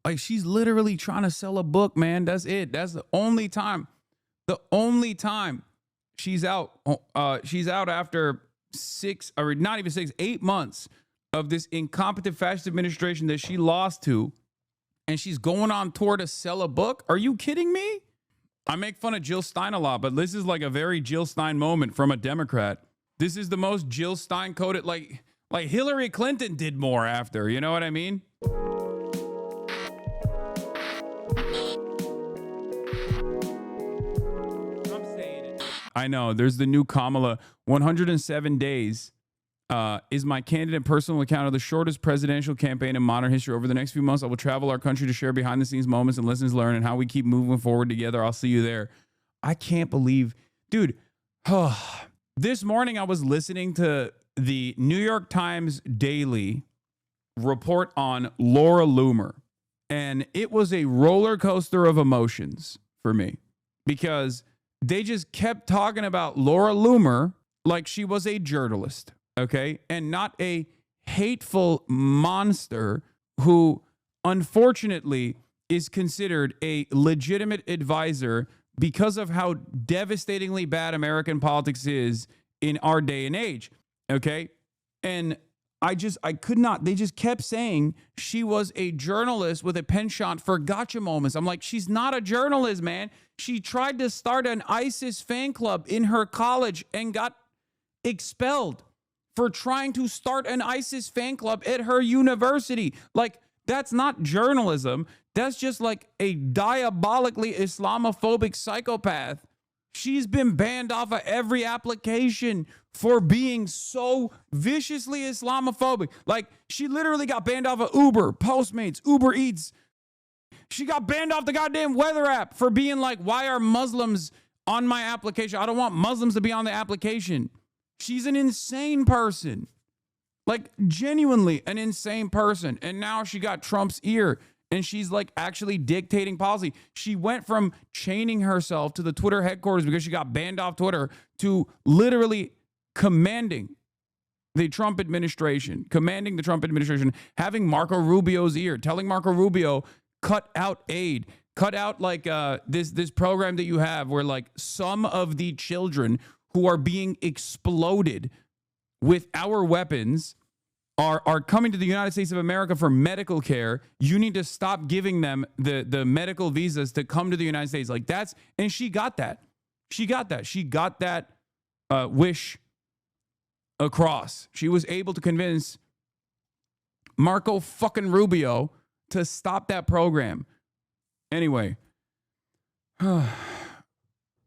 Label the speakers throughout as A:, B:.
A: Like, she's literally trying to sell a book, man. That's it. That's the only time. The only time she's out. She's out after 6, or not even 6, 8 months of this incompetent fascist administration that she lost to, and she's going on tour to sell a book. Are you kidding me? I make fun of Jill Stein a lot, but this is like a very Jill Stein moment from a Democrat. This is the most Jill Stein coded, like Hillary Clinton did more after. You know what I mean? I'm saying it. I know. There's the new Kamala. 107 days is my candid and personal account of the shortest presidential campaign in modern history. Over the next few months, I will travel our country to share behind the scenes moments and lessons learned and how we keep moving forward together. I'll see you there. I can't believe, dude. This morning I was listening to the New York Times Daily report on Laura Loomer, and it was a roller coaster of emotions for me because they just kept talking about Laura Loomer like she was a journalist. Okay, and not a hateful monster who unfortunately is considered a legitimate advisor because of how devastatingly bad American politics is in our day and age. Okay, and I could not. They just kept saying she was a journalist with a penchant for gotcha moments. I'm like, she's not a journalist, man. She tried to start an ISIS fan club in her college and got expelled for trying to start an ISIS fan club at her university. Like, that's not journalism. That's just like a diabolically Islamophobic psychopath. She's been banned off of every application for being so viciously Islamophobic. Like, she literally got banned off of Uber, Postmates, Uber Eats. She got banned off the goddamn weather app for being like, why are Muslims on my application? I don't want Muslims to be on the application. She's an insane person, like genuinely an insane person. And now she got Trump's ear and she's like actually dictating policy. She went from chaining herself to the Twitter headquarters because she got banned off Twitter to literally commanding the Trump administration, having Marco Rubio's ear, telling Marco Rubio, cut out aid, cut out like this program that you have where like some of the children who are being exploded with our weapons are coming to the United States of America for medical care. You need to stop giving them the medical visas to come to the United States. Like that's, and she got that. She got that wish across. She was able to convince Marco fucking Rubio to stop that program. Anyway,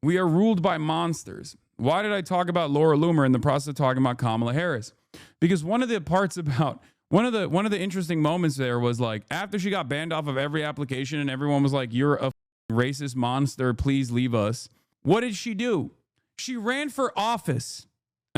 A: we are ruled by monsters. Why did I talk about Laura Loomer in the process of talking about Kamala Harris? Because one of the interesting moments there was like after she got banned off of every application and everyone was like, you're a racist monster, please leave us. What did she do? She ran for office,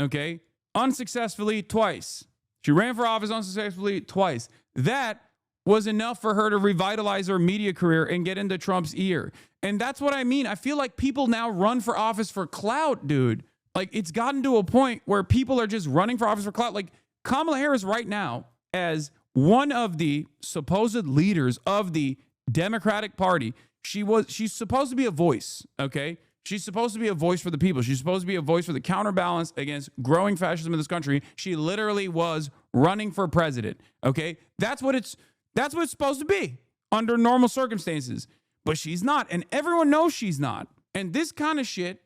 A: okay? Unsuccessfully twice. She ran for office unsuccessfully twice. That was enough for her to revitalize her media career and get into Trump's ear. And that's what I mean. I feel like people now run for office for clout, dude. Like, it's gotten to a point where people are just running for office for clout. Like, Kamala Harris right now, as one of the supposed leaders of the Democratic Party, she's supposed to be a voice, okay? She's supposed to be a voice for the people. She's supposed to be a voice for the counterbalance against growing fascism in this country. She literally was running for president, okay? That's what it's supposed to be under normal circumstances. But she's not, and everyone knows she's not. And this kind of shit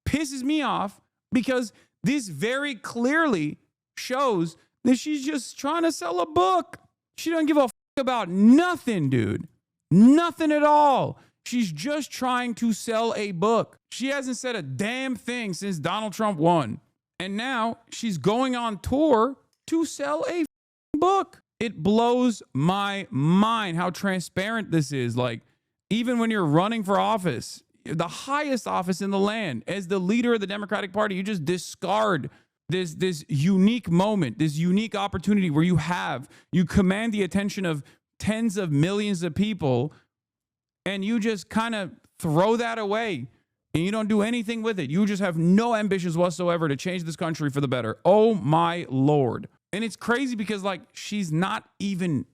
A: pisses me off because this very clearly shows that she's just trying to sell a book. She doesn't give a fuck about nothing, dude. Nothing at all. She's just trying to sell a book. She hasn't said a damn thing since Donald Trump won. And now she's going on tour to sell a book. It blows my mind how transparent this is. Like, even when you're running for office, the highest office in the land, as the leader of the Democratic Party, you just discard this unique moment, this unique opportunity where you command the attention of tens of millions of people, and you just kind of throw that away and you don't do anything with it. You just have no ambitions whatsoever to change this country for the better. Oh my Lord. And it's crazy because like she's not even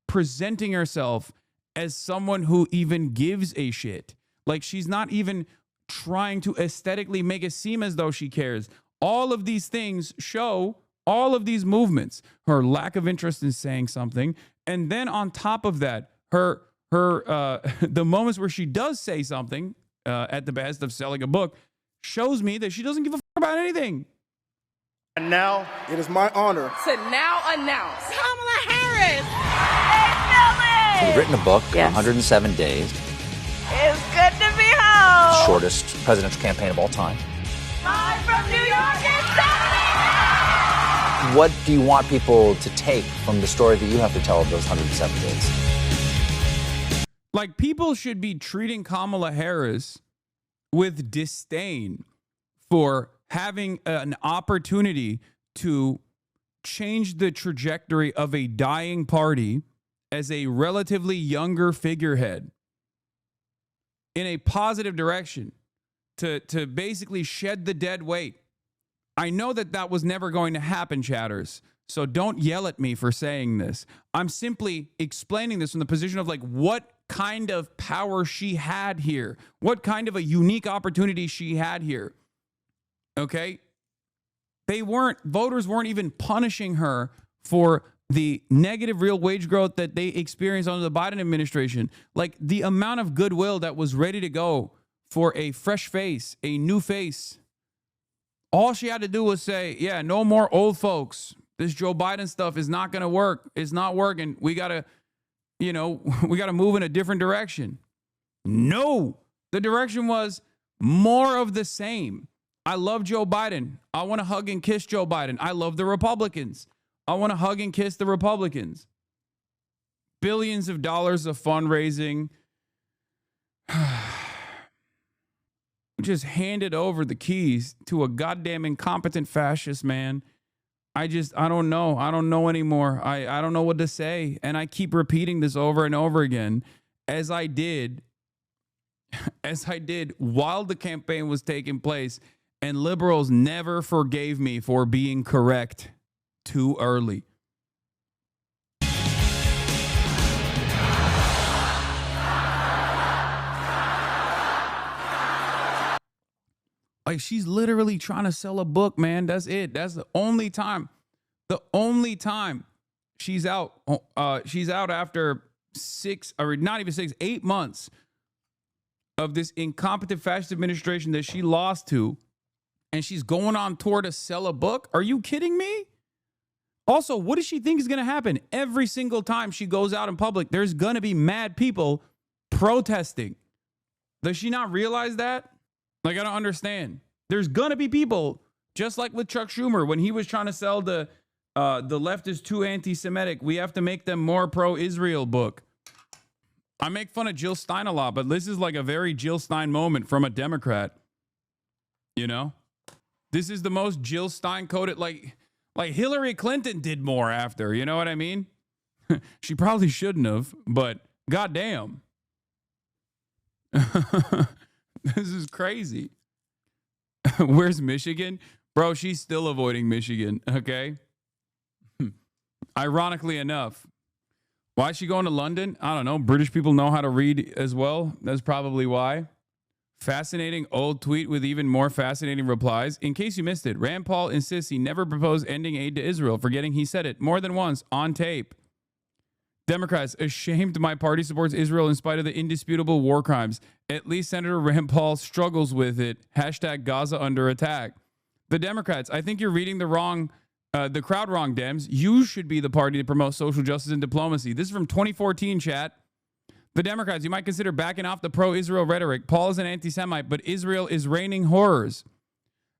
A: presenting herself as someone who even gives a shit. Like, she's not even trying to aesthetically make it seem as though she cares. All of these things show all of these movements, her lack of interest in saying something. And then on top of that, her the moments where she does say something at the best of selling a book shows me that she doesn't give a fuck about anything.
B: And now, it is my honor
C: to now announce Kamala Harris.
D: Hey, Philly!
E: You've written a book, yes. 107 days.
D: It's good to be home.
E: Shortest presidential campaign of all time.
D: Live from New York and Saturday!
E: What do you want people to take from the story that you have to tell of those 107 days?
A: Like, people should be treating Kamala Harris with disdain for having an opportunity to change the trajectory of a dying party as a relatively younger figurehead in a positive direction, to basically shed the dead weight. I know that was never going to happen, chatters, so don't yell at me for saying this. I'm simply explaining this from the position of, like, what kind of power she had here, what kind of a unique opportunity she had here. Okay? Voters weren't even punishing her for the negative real wage growth that they experienced under the Biden administration. Like, the amount of goodwill that was ready to go for a fresh face, a new face. All she had to do was say, yeah, no more old folks. This Joe Biden stuff is not going to work. It's not working. We got to, we got to move in a different direction. No, the direction was more of the same. I love Joe Biden. I want to hug and kiss Joe Biden. I love the Republicans. I want to hug and kiss the Republicans. Billions of dollars of fundraising. Just handed over the keys to a goddamn incompetent fascist, man. I don't know. I don't know anymore. I don't know what to say. And I keep repeating this over and over again, as I did while the campaign was taking place. And liberals never forgave me for being correct too early. Like, she's literally trying to sell a book, man. That's it. That's the only time. The only time she's out. She's out after 8 months of this incompetent fascist administration that she lost to. And she's going on tour to sell a book? Are you kidding me? Also, what does she think is going to happen? Every single time she goes out in public, there's going to be mad people protesting. Does she not realize that? Like, I don't understand. There's going to be people, just like with Chuck Schumer, when he was trying to sell the left is too anti-Semitic, we have to make them more pro-Israel book. I make fun of Jill Stein a lot, but this is like a very Jill Stein moment from a Democrat. You know? This is the most Jill Stein coded, like Hillary Clinton did more after. You know what I mean? She probably shouldn't have, but goddamn. This is crazy. Where's Michigan? Bro, she's still avoiding Michigan, okay? Ironically enough. Why is she going to London? I don't know. British people know how to read as well. That's probably why. Fascinating old tweet with even more fascinating replies. In case you missed it, Rand Paul insists he never proposed ending aid to Israel, forgetting he said it more than once on tape. Democrats, ashamed my party supports Israel in spite of the indisputable war crimes. At least Senator Rand Paul struggles with it. Hashtag Gaza under attack. The Democrats, I think you're reading the crowd wrong, Dems. You should be the party to promote social justice and diplomacy. This is from 2014, chat. The Democrats, you might consider backing off the pro-Israel rhetoric. Paul is an anti-Semite, but Israel is raining horrors.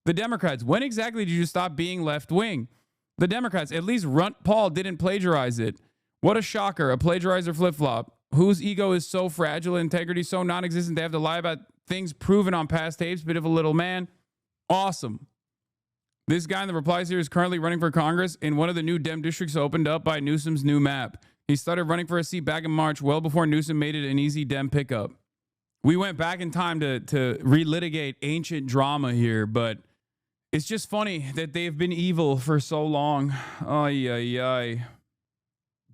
A: The Democrats, when exactly did you stop being left-wing? The Democrats, at least Runt Paul didn't plagiarize it. What a shocker, a plagiarizer flip-flop. Whose ego is so fragile, integrity so non-existent they have to lie about things proven on past tapes, bit of a little man. Awesome. This guy in the replies here is currently running for Congress in one of the new Dem districts opened up by Newsom's new map. He started running for a seat back in March, well before Newsom made it an easy Dem pickup. We went back in time to relitigate ancient drama here, but it's just funny that they've been evil for so long. Ay, ay, ay.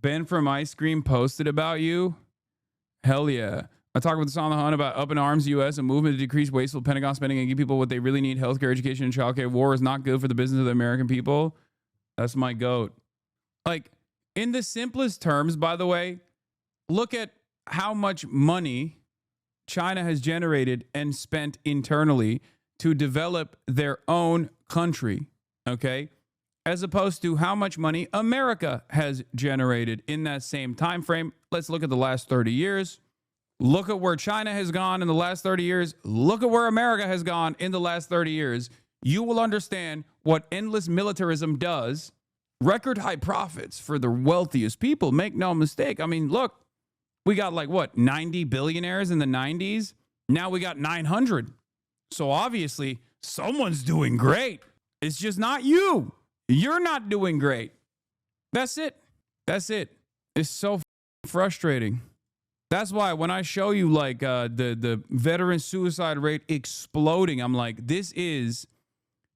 A: Ben from Ice Cream posted about you. Hell yeah. I talked with Hassan Hunt about Up in Arms U.S., a movement to decrease wasteful Pentagon spending and give people what they really need, healthcare, education, and childcare. War is not good for the business of the American people. That's my goat. Like, in the simplest terms, by the way, look at how much money China has generated and spent internally to develop their own country, okay? As opposed to how much money America has generated in that same time frame. Let's look at the last 30 years. Look at where China has gone in the last 30 years. Look at where America has gone in the last 30 years. You will understand what endless militarism does. Record high profits for the wealthiest people. Make no mistake. I mean, look, we got like what, 90 billionaires in the 90s? Now we got 900. So obviously someone's doing great. It's just not you. You're not doing great. That's it. That's it. It's so frustrating. That's why when I show you like the veteran suicide rate exploding, I'm like, this is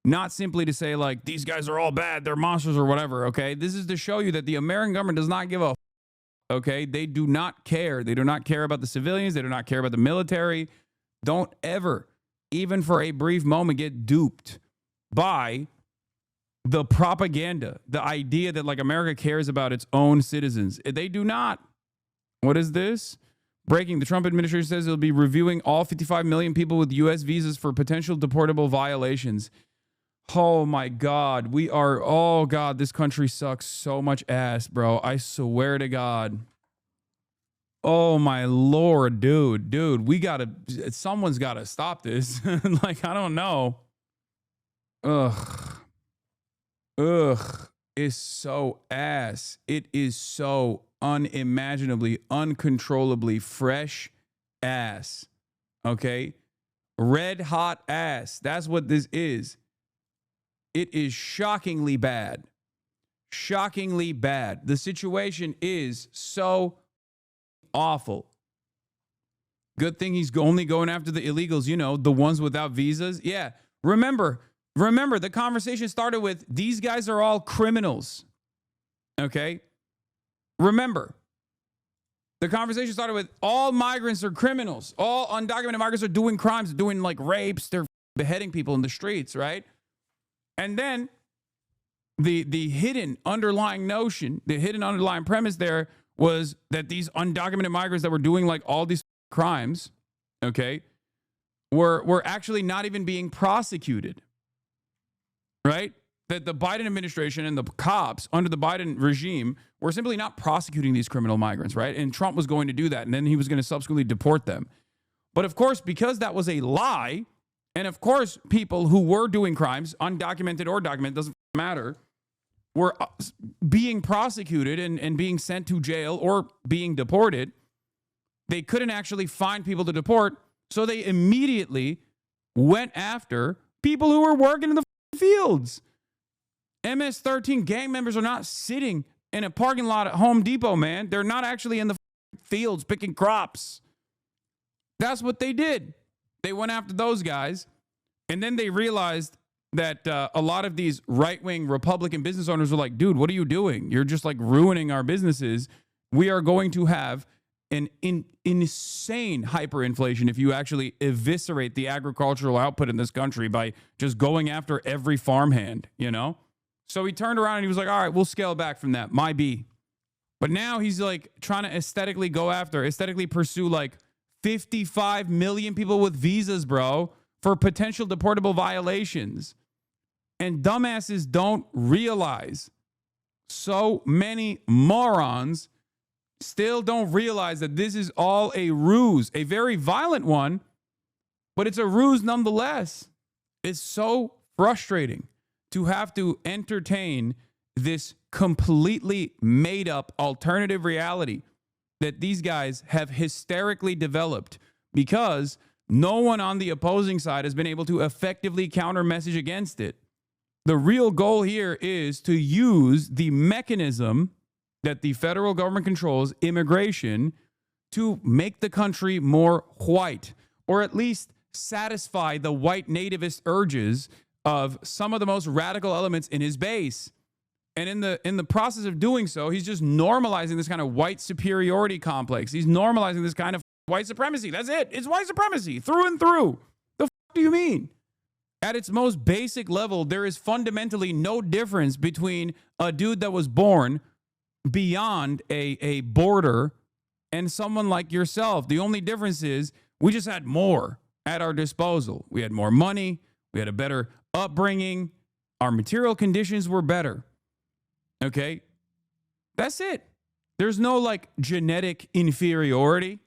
A: not simply to say like these guys are all bad, they're monsters or whatever, okay? This is to show you that the American government does not give a okay? They do not care. They do not care about the civilians. They do not care about the military. Don't ever, even for a brief moment, get duped by the propaganda, the idea that like America cares about its own citizens. They do not. What is this? Breaking. The Trump administration says it'll be reviewing all 55 million people with U.S. visas for potential deportable violations. Oh my God. We are, oh God, this country sucks so much ass, bro. I swear to God. Oh my Lord, dude, we gotta, someone's gotta stop this. Like, I don't know. Ugh. It's so ass. It is so unimaginably, uncontrollably fresh ass. Okay? Red hot ass. That's what this is. It is shockingly bad. Shockingly bad. The situation is so awful. Good thing he's only going after the illegals, you know, the ones without visas. Yeah. Remember, the conversation started with these guys are all criminals. Okay? Remember, the conversation started with all migrants are criminals. All undocumented migrants are doing crimes, doing like rapes, they're beheading people in the streets, right? And then the hidden underlying notion, the hidden underlying premise there was that these undocumented migrants that were doing like all these crimes, okay, were actually not even being prosecuted, right? That the Biden administration and the cops under the Biden regime were simply not prosecuting these criminal migrants, right? And Trump was going to do that, and then he was going to subsequently deport them. But of course, because that was a lie, and of course, people who were doing crimes, undocumented or documented, doesn't matter, were being prosecuted and being sent to jail or being deported. They couldn't actually find people to deport, so they immediately went after people who were working in the fields. MS-13 gang members are not sitting in a parking lot at Home Depot, man. They're not actually in the fields picking crops. That's what they did. They went after those guys, and then they realized that a lot of these right-wing Republican business owners were like, dude, what are you doing? You're just like ruining our businesses. We are going to have an insane hyperinflation if you actually eviscerate the agricultural output in this country by just going after every farmhand, you know? So he turned around and he was like, all right, we'll scale back from that. My B. But now he's like trying to aesthetically pursue like 55 million people with visas, bro, for potential deportable violations. And dumbasses don't realize, so many morons still don't realize that this is all a ruse, a very violent one, but it's a ruse nonetheless. It's so frustrating to have to entertain this completely made up alternative reality that these guys have hysterically developed because no one on the opposing side has been able to effectively counter message against it. The real goal here is to use the mechanism that the federal government controls, immigration, to make the country more white, or at least satisfy the white nativist urges of some of the most radical elements in his base. And in the process of doing so, he's just normalizing this kind of white superiority complex. He's normalizing this kind of white supremacy. That's it. It's white supremacy through and through. The do you mean? At its most basic level, there is fundamentally no difference between a dude that was born beyond a border and someone like yourself. The only difference is we just had more at our disposal. We had more money. We had a better upbringing. Our material conditions were better. Okay? That's it. There's no like genetic inferiority.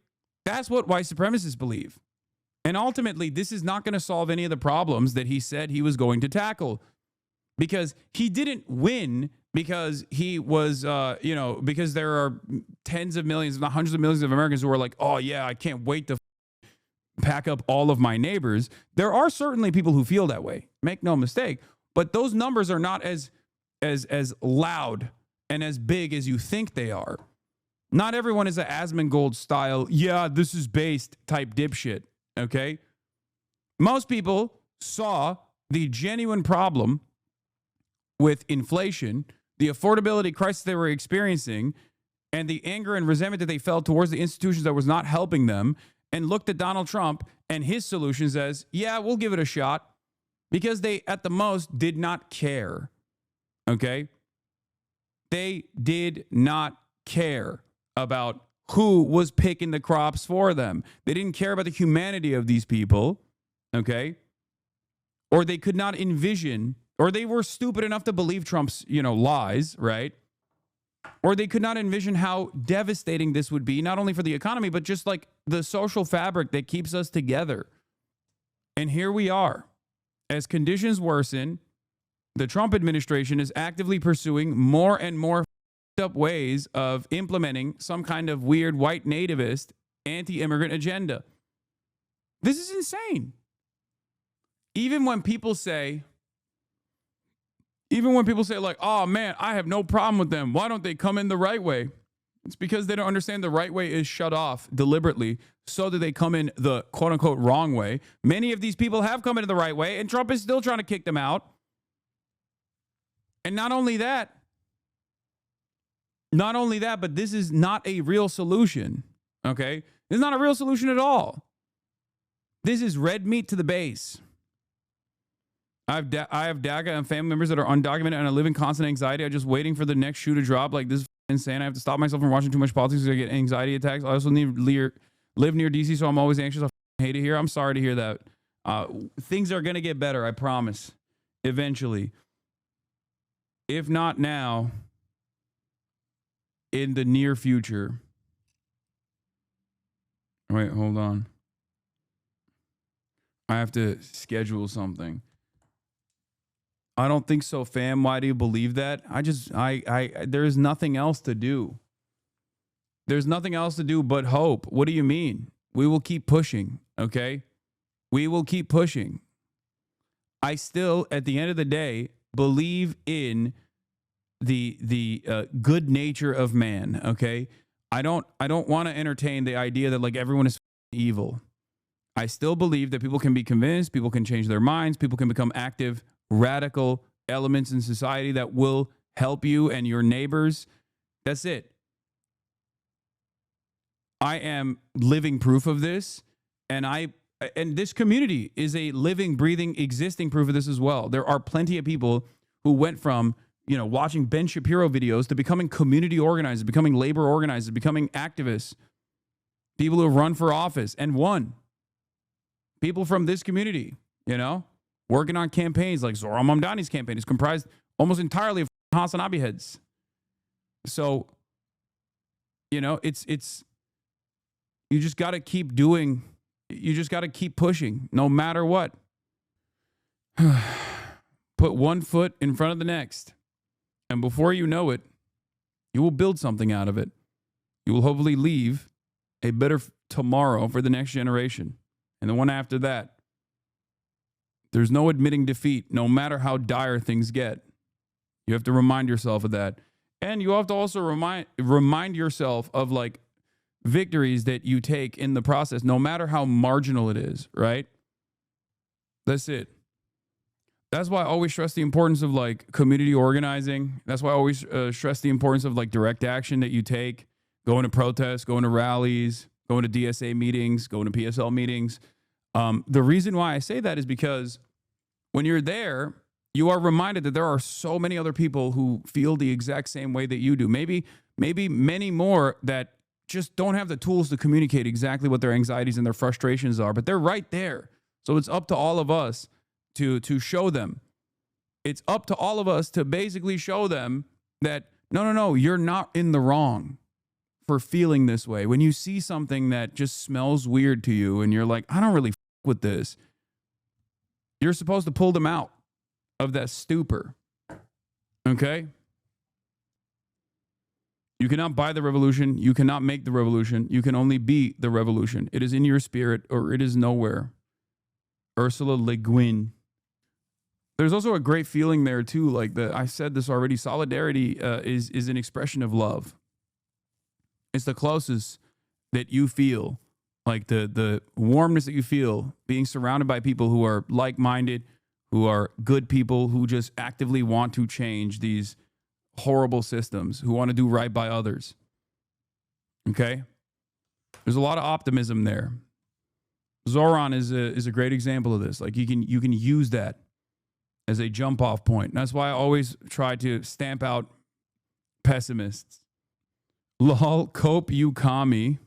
A: That's what white supremacists believe. And ultimately, this is not going to solve any of the problems that he said he was going to tackle, because he didn't win because he was, because there are tens of millions, if not hundreds of millions of Americans who are like, oh, yeah, I can't wait to pack up all of my neighbors. There are certainly people who feel that way. Make no mistake. But those numbers are not as loud and as big as you think they are. Not everyone is a Asmongold style, yeah, this is based type dipshit. Okay? Most people saw the genuine problem with inflation, the affordability crisis they were experiencing, and the anger and resentment that they felt towards the institutions that was not helping them, and looked at Donald Trump and his solutions as, yeah, we'll give it a shot, because they, at the most, did not care. Okay? They did not care about who was picking the crops for them. They didn't care about the humanity of these people, okay? Or they could not envision, or they were stupid enough to believe Trump's, lies, right? Or they could not envision how devastating this would be, not only for the economy, but just like the social fabric that keeps us together. And here we are. As conditions worsen, the Trump administration is actively pursuing more and more up ways of implementing some kind of weird white nativist anti-immigrant agenda. This is insane. Even when people say like, oh man, I have no problem with them, why don't they come in the right way? It's because they don't understand the right way is shut off deliberately so that they come in the quote unquote wrong way. Many of these people have come into the right way, and Trump is still trying to kick them out. And not only that, but this is not a real solution, okay? This is not a real solution at all. This is red meat to the base. I have DACA and family members that are undocumented, and I live in constant anxiety. I'm just waiting for the next shoe to drop. Like, this is insane. I have to stop myself from watching too much politics because I get anxiety attacks. I also live near D.C., so I'm always anxious. I hate it here. I'm sorry to hear that. Things are going to get better, I promise, eventually. If not now, in the near future. Wait, hold on. I have to schedule something. I don't think so, fam. Why do you believe that? There is nothing else to do. There's nothing else to do but hope. What do you mean? We will keep pushing, okay? We will keep pushing. I still, at the end of the day, believe in the good nature of man, okay? I don't want to entertain the idea that like everyone is evil. I still believe that people can be convinced, people can change their minds, people can become active, radical elements in society that will help you and your neighbors. That's it. I am living proof of this, and this community is a living, breathing, existing proof of this as well. There are plenty of people who went from, watching Ben Shapiro videos to becoming community organizers, becoming labor organizers, becoming activists, people who have run for office and won. People from this community, working on campaigns like Zohran Mamdani's campaign is comprised almost entirely of Hasanabi heads. So, it's you just got to keep doing, you just got to keep pushing no matter what. Put one foot in front of the next. And before you know it, you will build something out of it. You will hopefully leave a better tomorrow for the next generation. And the one after that. There's no admitting defeat, no matter how dire things get. You have to remind yourself of that. And you have to also remind yourself of like victories that you take in the process, no matter how marginal it is, right? That's it. That's why I always stress the importance of like community organizing. That's why I always stress the importance of like direct action that you take, going to protests, going to rallies, going to DSA meetings, going to PSL meetings. The reason why I say that is because when you're there, you are reminded that there are so many other people who feel the exact same way that you do. Maybe many more that just don't have the tools to communicate exactly what their anxieties and their frustrations are, but they're right there. So it's up to all of us to show them. It's up to all of us to basically show them that no, you're not in the wrong for feeling this way. When you see something that just smells weird to you and you're like, I don't really with this, you're supposed to pull them out of that stupor. Okay? You cannot buy the revolution. You cannot make the revolution. You can only be the revolution. It is in your spirit or it is nowhere. Ursula Le Guin. There's also a great feeling there too. Like I said this already. Solidarity is an expression of love. It's the closest that you feel, like the warmness that you feel being surrounded by people who are like-minded, who are good people, who just actively want to change these horrible systems, who want to do right by others. Okay? There's a lot of optimism there. Zoran is a great example of this. Like you can use that as a jump off point. And that's why I always try to stamp out pessimists. Lol, cope you commie.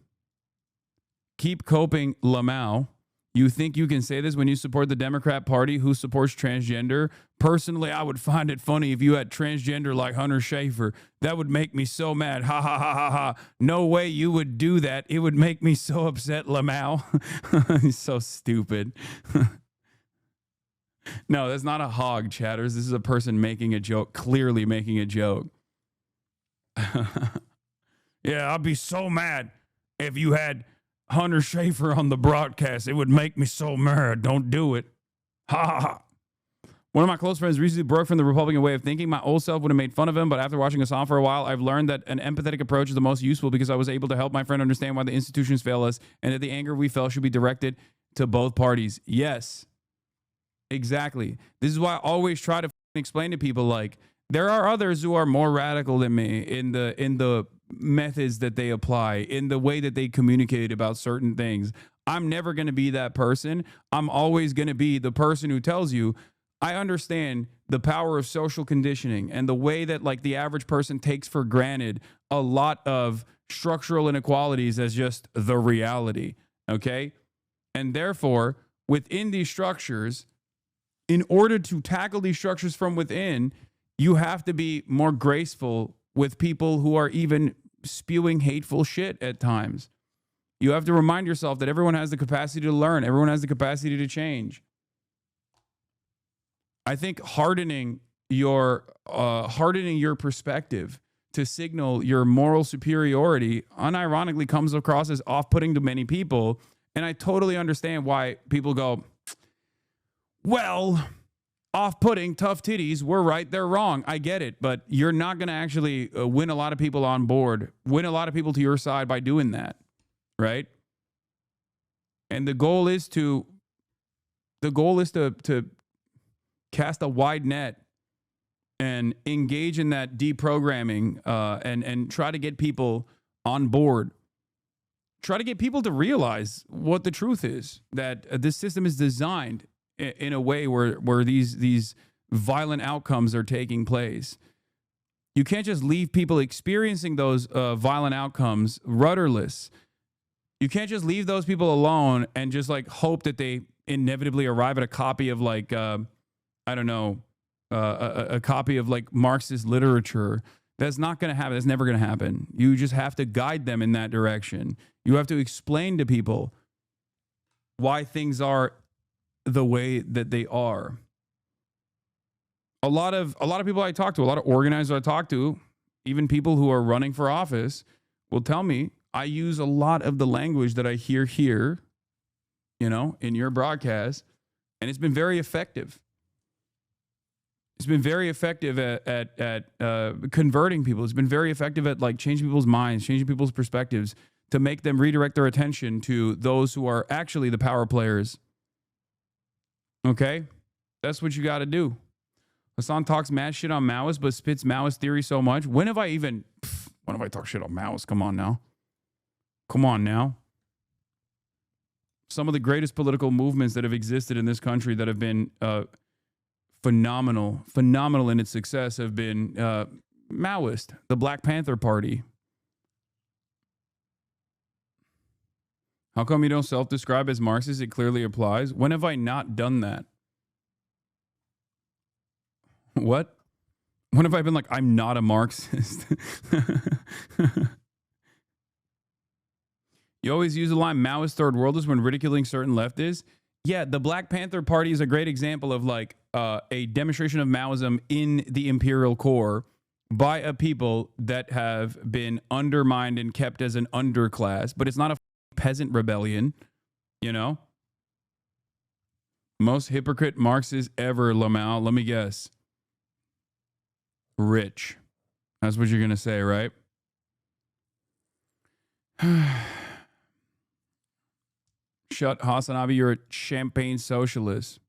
A: Keep coping Lamau. You think you can say this when you support the Democrat Party who supports transgender? Personally, I would find it funny if you had transgender like Hunter Schafer. That would make me so mad. Ha ha ha ha ha. No way you would do that. It would make me so upset, Lamau. He's so stupid. No, that's not a hog, chatters. This is a person making a joke, clearly making a joke. Yeah, I'd be so mad if you had Hunter Schafer on the broadcast. It would make me so mad. Don't do it. Ha ha ha. One of my close friends recently broke from the Republican way of thinking. My old self would have made fun of him, but after watching us on for a while, I've learned that an empathetic approach is the most useful because I was able to help my friend understand why the institutions fail us and that the anger we felt should be directed to both parties. Yes, exactly. This is why I always try to explain to people, like, there are others who are more radical than me in the methods that they apply, in the way that they communicate about certain things. I'm never going to be that person. I'm always going to be the person who tells you, I understand the power of social conditioning and the way that like the average person takes for granted a lot of structural inequalities as just the reality. Okay. And therefore, within these structures, in order to tackle these structures from within, you have to be more graceful with people who are even spewing hateful shit at times. You have to remind yourself that everyone has the capacity to learn. Everyone has the capacity to change. I think hardening your perspective to signal your moral superiority unironically comes across as off-putting to many people. And I totally understand why people go, well, off-putting, tough titties, we're right, they're wrong. I get it, but you're not going to actually win a lot of people on board, win a lot of people to your side by doing that, right? And the goal is to cast a wide net and engage in that deprogramming and try to get people on board. Try to get people to realize what the truth is, that this system is designed in a way where these violent outcomes are taking place. You can't just leave people experiencing those violent outcomes rudderless. You can't just leave those people alone and just like hope that they inevitably arrive at a copy of like, a copy of like Marxist literature. That's not going to happen. That's never going to happen. You just have to guide them in that direction. You have to explain to people why things are the way that they are. A lot of people I talk to, a lot of organizers I talk to, even people who are running for office will tell me I use a lot of the language that I hear here, in your broadcast, and it's been very effective. It's been very effective at converting people. It's been very effective at like changing people's minds, changing people's perspectives to make them redirect their attention to those who are actually the power players. Okay? That's what you got to do. Hasan talks mad shit on Maoists, but spits Maoist theory so much. When have I talked shit on Maoists? Come on now. Come on now. Some of the greatest political movements that have existed in this country that have been phenomenal in its success have been Maoist, the Black Panther Party. How come you don't self-describe as Marxist? It clearly applies. When have I not done that? What? When have I been like, I'm not a Marxist? You always use the line Maoist third worldist when ridiculing certain leftists. Yeah, the Black Panther Party is a great example of like a demonstration of Maoism in the imperial core by a people that have been undermined and kept as an underclass. But it's not a peasant rebellion, you know? Most hypocrite Marxist ever, Lamau. Let me guess. Rich. That's what you're going to say, right? Shut Hasanabi, you're a champagne socialist.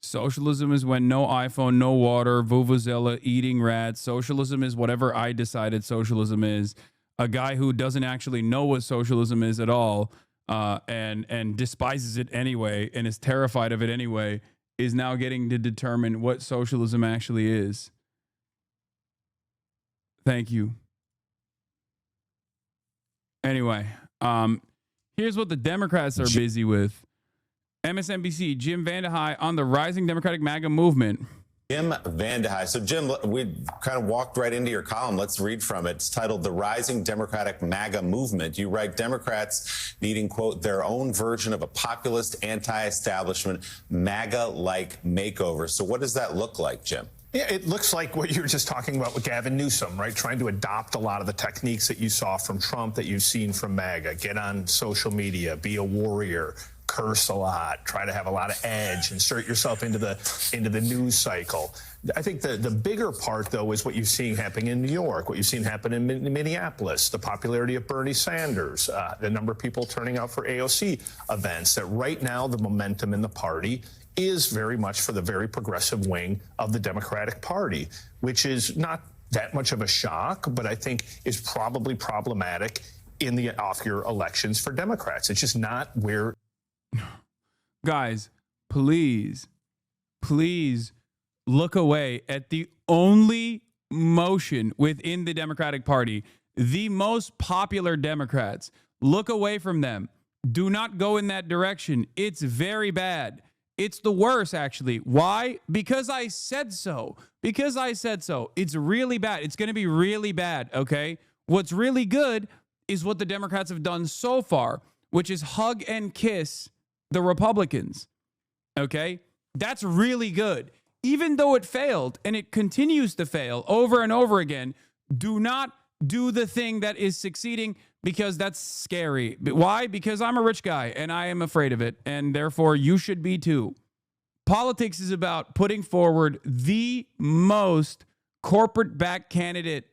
A: Socialism is when no iPhone, no water, vuvuzela, eating rats. Socialism is whatever I decided socialism is. A guy who doesn't actually know what socialism is at all and despises it anyway and is terrified of it anyway is now getting to determine what socialism actually is. Thank you. Anyway, here's what the Democrats are busy with. MSNBC, Jim Vandehei on the rising Democratic MAGA movement.
F: Jim Vandehei. So, Jim, we kind of walked right into your column. Let's read from it. It's titled The Rising Democratic MAGA Movement. You write Democrats needing, quote, their own version of a populist, anti-establishment, MAGA-like makeover. So what does that look like, Jim?
G: Yeah, it looks like what you were just talking about with Gavin Newsom, right? Trying to adopt a lot of the techniques that you saw from Trump, that you've seen from MAGA. Get on social media, be a warrior, curse a lot, try to have a lot of edge, insert yourself into the news cycle. I think the bigger part, though, is what you've seen happening in New York, what you've seen happen in Minneapolis, the popularity of Bernie Sanders, the number of people turning out for AOC events, that right now the momentum in the party is very much for the very progressive wing of the Democratic Party, which is not that much of a shock, but I think is probably problematic in the off-year elections for Democrats. It's just not where...
A: Guys, please look away at the only motion within the Democratic Party, the most popular Democrats. Look away from them. Do not go in that direction. It's very bad. It's the worst, actually. Why? Because I said so. Because I said so. It's really bad. It's going to be really bad, okay? What's really good is what the Democrats have done so far, which is hug and kiss the Republicans, okay? That's really good. Even though it failed, and it continues to fail over and over again, do not do the thing that is succeeding, because that's scary. Why? Because I'm a rich guy and I am afraid of it, and therefore you should be too. Politics is about putting forward the most corporate-backed candidate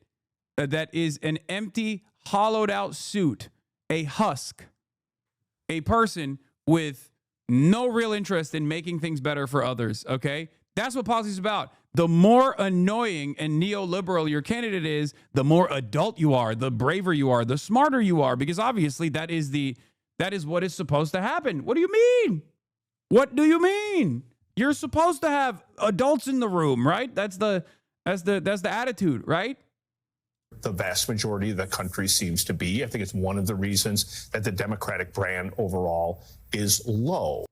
A: that is an empty, hollowed-out suit, a husk, a person with no real interest in making things better for others, okay? That's what politics is about. The more annoying and neoliberal your candidate is, the more adult you are, the braver you are, the smarter you are, because obviously that is what is supposed to happen. What do you mean? What do you mean? You're supposed to have adults in the room, right? That's the attitude, right?
G: The vast majority of the country seems to be. I think it's one of the reasons that the Democratic brand overall is low.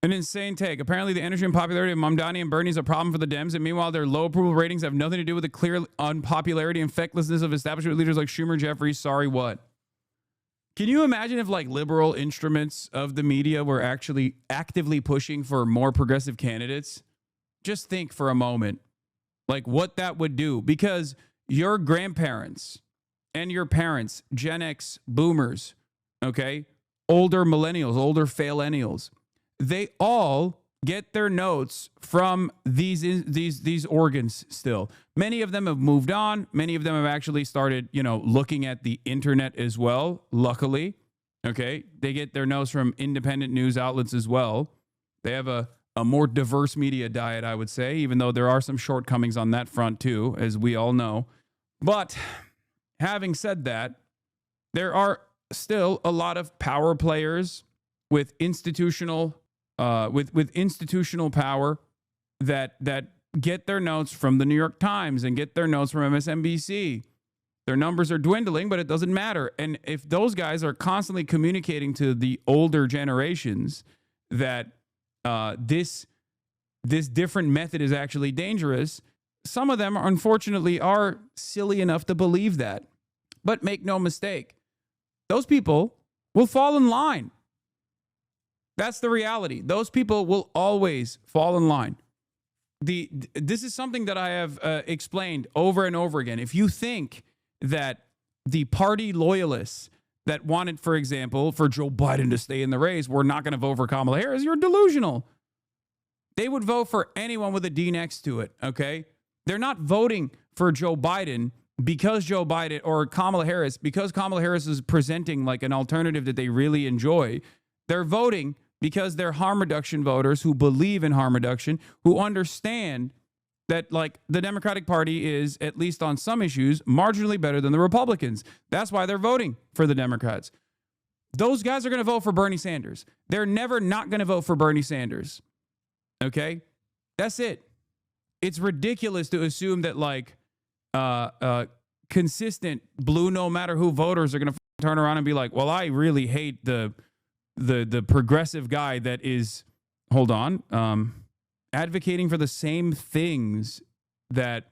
A: An insane take. Apparently, the energy and popularity of Mamdani and Bernie is a problem for the Dems, and meanwhile, their low approval ratings have nothing to do with the clear unpopularity and fecklessness of establishment leaders like Schumer, Jeffries. Sorry, what? Can you imagine if, like, liberal instruments of the media were actually actively pushing for more progressive candidates? Just think for a moment, like, what that would do. Because your grandparents and your parents, Gen X boomers, okay, older millennials, older fail-ennials, they all get their notes from these organs still. Many of them have moved on. Many of them have actually started, looking at the internet as well, luckily. Okay. They get their notes from independent news outlets as well. They have a more diverse media diet, I would say, even though there are some shortcomings on that front too, as we all know. But having said that, there are still a lot of power players with institutional with institutional power that get their notes from the New York Times and get their notes from MSNBC. Their numbers are dwindling, but it doesn't matter. And if those guys are constantly communicating to the older generations that this different method is actually dangerous, some of them, unfortunately, are silly enough to believe that. But make no mistake, those people will fall in line. That's the reality. Those people will always fall in line. This is something that I have explained over and over again. If you think that the party loyalists that wanted, for example, for Joe Biden to stay in the race were not going to vote for Kamala Harris, you're delusional. They would vote for anyone with a D next to it, okay? They're not voting for Joe Biden because Joe Biden or Kamala Harris, because Kamala Harris is presenting like an alternative that they really enjoy. They're voting because they're harm reduction voters who believe in harm reduction, who understand that like the Democratic Party is, at least on some issues, marginally better than the Republicans. That's why they're voting for the Democrats. Those guys are going to vote for Bernie Sanders. They're never not going to vote for Bernie Sanders. Okay? That's it. It's ridiculous to assume that like consistent blue no matter who voters are going to turn around and be like, well, I really hate the progressive guy that is, hold on, advocating for the same things that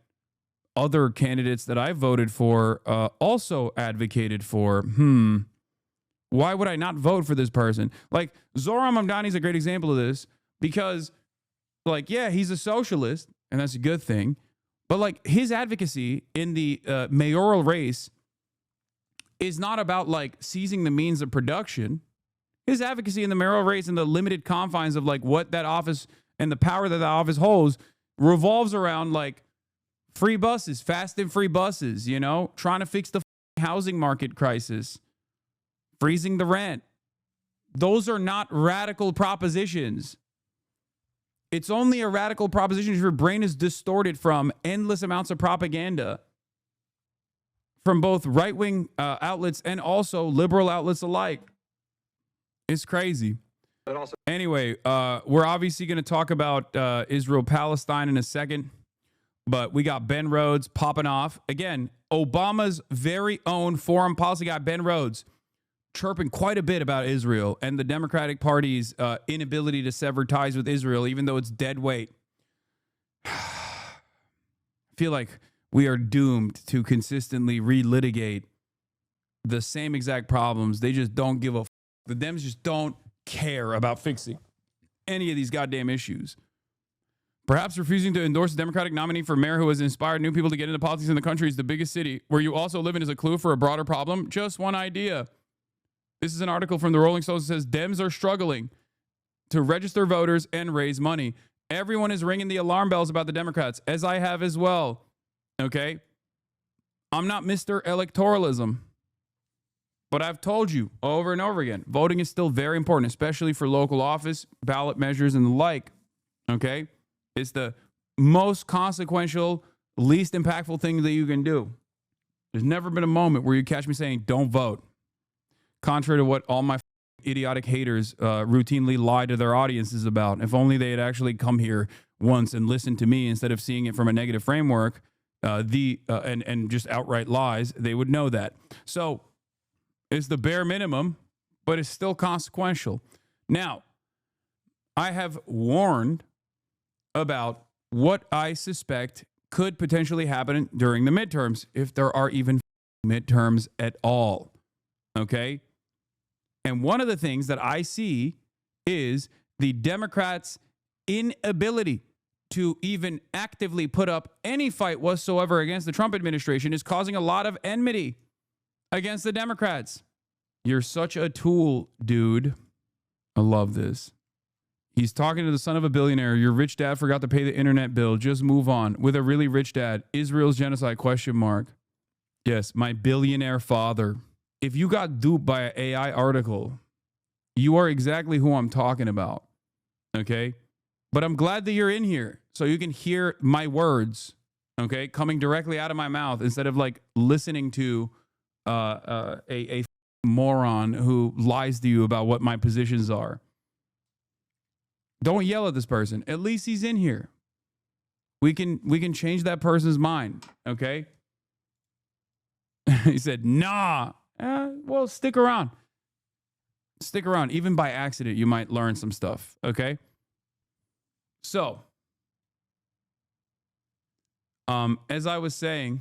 A: other candidates that I voted for also advocated for. Why would I not vote for this person? Like Zohran Mamdani is a great example of this because, like, yeah, he's a socialist and that's a good thing. But like his advocacy in the mayoral race is not about like seizing the means of production. His advocacy in the mayoral race in the limited confines of like what that office and the power that office holds revolves around like free buses, fast and free buses, you know, trying to fix the housing market crisis, freezing the rent. Those are not radical propositions. It's only a radical proposition if your brain is distorted from endless amounts of propaganda from both right-wing outlets and also liberal outlets alike. It's crazy. Anyway, we're obviously going to talk about Israel-Palestine in a second, but we got Ben Rhodes popping off. Again, Obama's very own foreign policy guy, Ben Rhodes, chirping quite a bit about Israel and the Democratic Party's inability to sever ties with Israel, even though it's dead weight. I feel like we are doomed to consistently relitigate the same exact problems. They just don't give a f. The Dems just don't care about fixing any of these goddamn issues. Perhaps refusing to endorse a Democratic nominee for mayor who has inspired new people to get into politics in the country is the biggest city where you also live in is a clue for a broader problem. Just one idea. This is an article from the Rolling Stones that says Dems are struggling to register voters and raise money. Everyone is ringing the alarm bells about the Democrats, as I have as well. Okay? I'm not Mr. Electoralism. But I've told you over and over again, voting is still very important, especially for local office, ballot measures, and the like. Okay? It's the most consequential, least impactful thing that you can do. There's never been a moment where you catch me saying, don't vote. Contrary to what all my idiotic haters routinely lie to their audiences about. If only they had actually come here once and listened to me instead of seeing it from a negative framework, and just outright lies, they would know that. So, it's the bare minimum, but it's still consequential. Now, I have warned about what I suspect could potentially happen during the midterms, if there are even midterms at all. Okay? And one of the things that I see is the Democrats' inability to even actively put up any fight whatsoever against the Trump administration is causing a lot of enmity against the Democrats. You're such a tool, dude. I love this. He's talking to the son of a billionaire. Your rich dad forgot to pay the internet bill. Just move on. With a really rich dad. Israel's genocide, ? Yes, my billionaire father. if you got duped by an AI article, you are exactly who I'm talking about. Okay? But I'm glad that you're in here so you can hear my words, okay, coming directly out of my mouth instead of like listening to a moron who lies to you about what my positions are. Don't yell at this person. At least he's in here. We can change that person's mind, okay? He said, nah. Well, stick around. Stick around. Even by accident, you might learn some stuff, okay? So, as I was saying,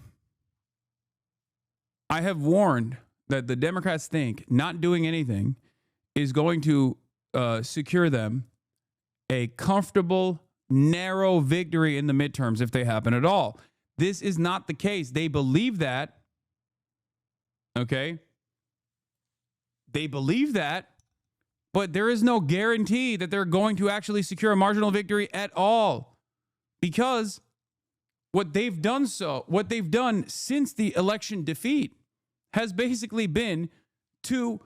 A: I have warned that the Democrats think not doing anything is going to secure them a comfortable, narrow victory in the midterms if they happen at all. This is not the case. They believe that. Okay? They believe that, but there is no guarantee that they're going to actually secure a marginal victory at all. Because what they've done since the election defeat has basically been to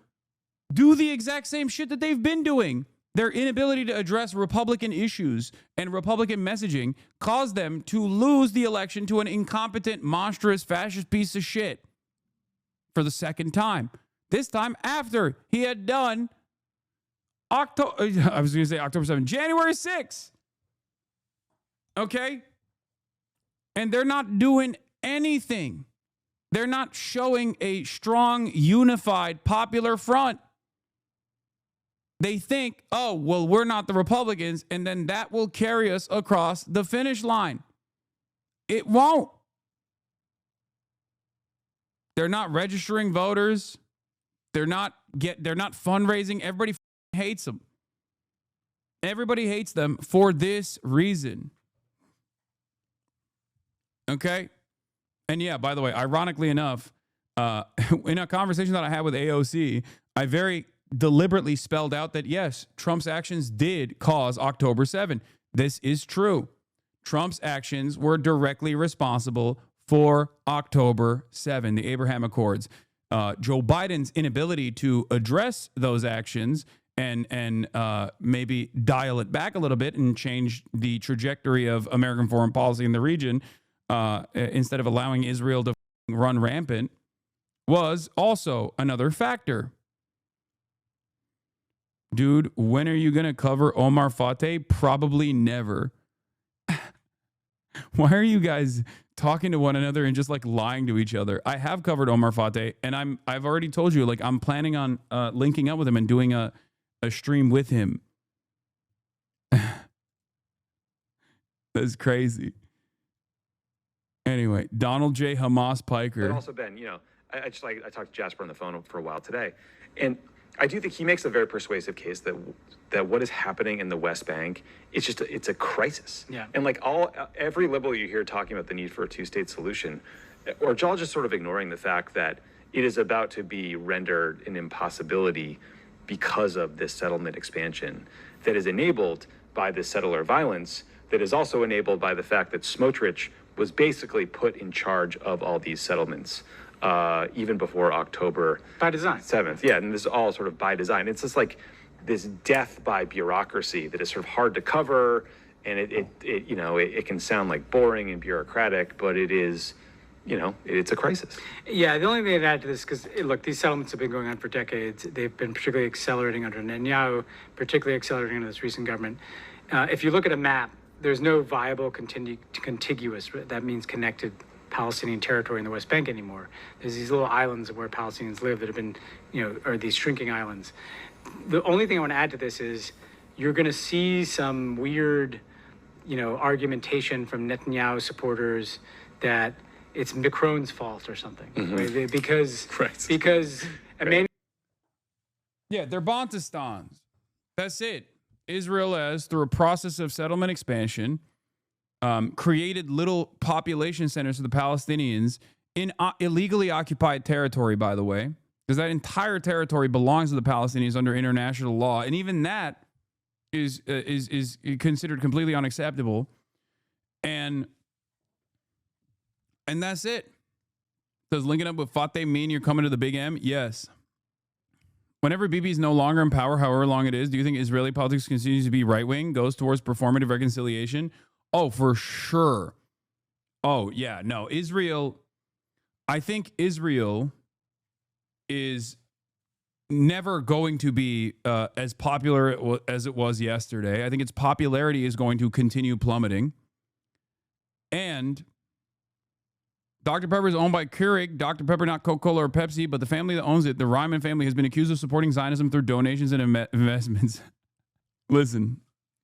A: do the exact same shit that they've been doing. Their inability to address Republican issues and Republican messaging caused them to lose the election to an incompetent, monstrous, fascist piece of shit for the second time. This time after he had done January 6th. Okay? And they're not doing anything. They're not showing a strong, unified, popular front. They think, oh, well, we're not the Republicans, and then that will carry us across the finish line. It won't. They're not registering voters. They're not fundraising. Everybody hates them. Everybody hates them for this reason. Okay? And yeah, by the way, ironically enough, in a conversation that I had with AOC, I very deliberately spelled out that yes, Trump's actions did cause October 7. This is true. Trump's actions were directly responsible for October 7, the Abraham Accords. Joe Biden's inability to address those actions and maybe dial it back a little bit and change the trajectory of American foreign policy in the region instead of allowing Israel to run rampant was also another factor. Dude, when are you going to cover Omar Fateh? Probably never. Why are you guys talking to one another and just like lying to each other? I have covered Omar Fateh, and I've already told you, like, I'm planning on linking up with him and doing a stream with him. That's crazy. Anyway, Donald J. Hamas Piker.
H: And also, Ben, I talked to Jasper on the phone for a while today, and I do think he makes a very persuasive case that what is happening in the West Bank, it's a crisis. Yeah. And like every liberal you hear talking about the need for a two-state solution, or all just sort of ignoring the fact that it is about to be rendered an impossibility because of this settlement expansion that is enabled by this settler violence, that is also enabled by the fact that Smotrich was basically put in charge of all these settlements. Even before October
I: by design
H: 7th. Yeah, and this is all sort of by design. It's just like this death by bureaucracy that is sort of hard to cover, and it can sound like boring and bureaucratic, but it is, it's a crisis.
I: Yeah, the only thing I'd add to this, because look, these settlements have been going on for decades. They've been particularly accelerating under Netanyahu, particularly accelerating under this recent government. If you look at a map, there's no viable contiguous, that means connected, Palestinian territory in the West Bank anymore. There's these little islands where Palestinians live that have been, are these shrinking islands. The only thing I want to add to this is you're going to see some weird, argumentation from Netanyahu supporters that it's Macron's fault or something, right? Because maybe.
A: Yeah, they're Bantustans. That's it. Israel has, through a process of settlement expansion, created little population centers for the Palestinians in illegally occupied territory, by the way, because that entire territory belongs to the Palestinians under international law. And even that is considered completely unacceptable. And that's it. Does linking up with Fateh mean you're coming to the big M? Yes. Whenever Bibi is no longer in power, however long it is, do you think Israeli politics continues to be right-wing, goes towards performative reconciliation? Oh, for sure. Oh, yeah. No, Israel, I think Israel is never going to be as popular as it was yesterday. I think its popularity is going to continue plummeting. And Dr. Pepper is owned by Keurig. Dr. Pepper, not Coca-Cola or Pepsi, but the family that owns it, the Ryman family, has been accused of supporting Zionism through donations and investments. Listen,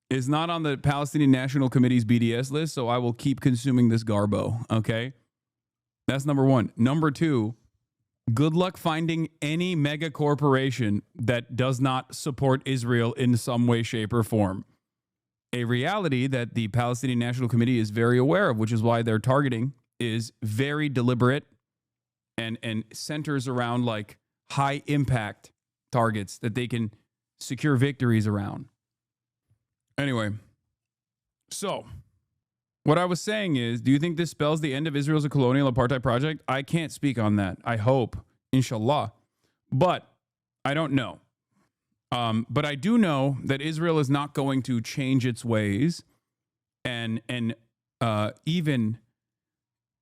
A: it's not on the Palestinian National Committee's BDS list, so I will keep consuming this garbo, okay? That's number one. Number two, good luck finding any mega corporation that does not support Israel in some way, shape, or form. A reality that the Palestinian National Committee is very aware of, which is why their targeting is very deliberate and centers around like high impact targets that they can secure victories around. Anyway, so what I was saying is, do you think this spells the end of Israel's colonial apartheid project? I can't speak on that. I hope, inshallah, but I don't know. But I do know that Israel is not going to change its ways, and even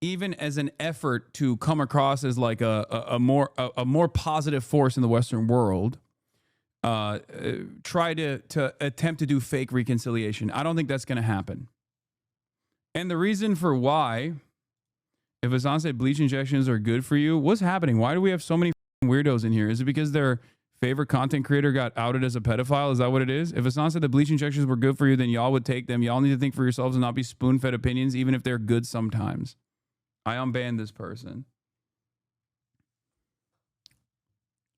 A: as an effort to come across as like a more positive force in the Western world, try to attempt to do fake reconciliation. I don't think that's going to happen. And the reason for why, if Hassan said bleach injections are good for you, what's happening? Why do we have so many weirdos in here? Is it because their favorite content creator got outed as a pedophile? Is that what it is? If Hassan said the bleach injections were good for you, then y'all would take them. Y'all need to think for yourselves and not be spoon-fed opinions, even if they're good sometimes. I unbanned this person.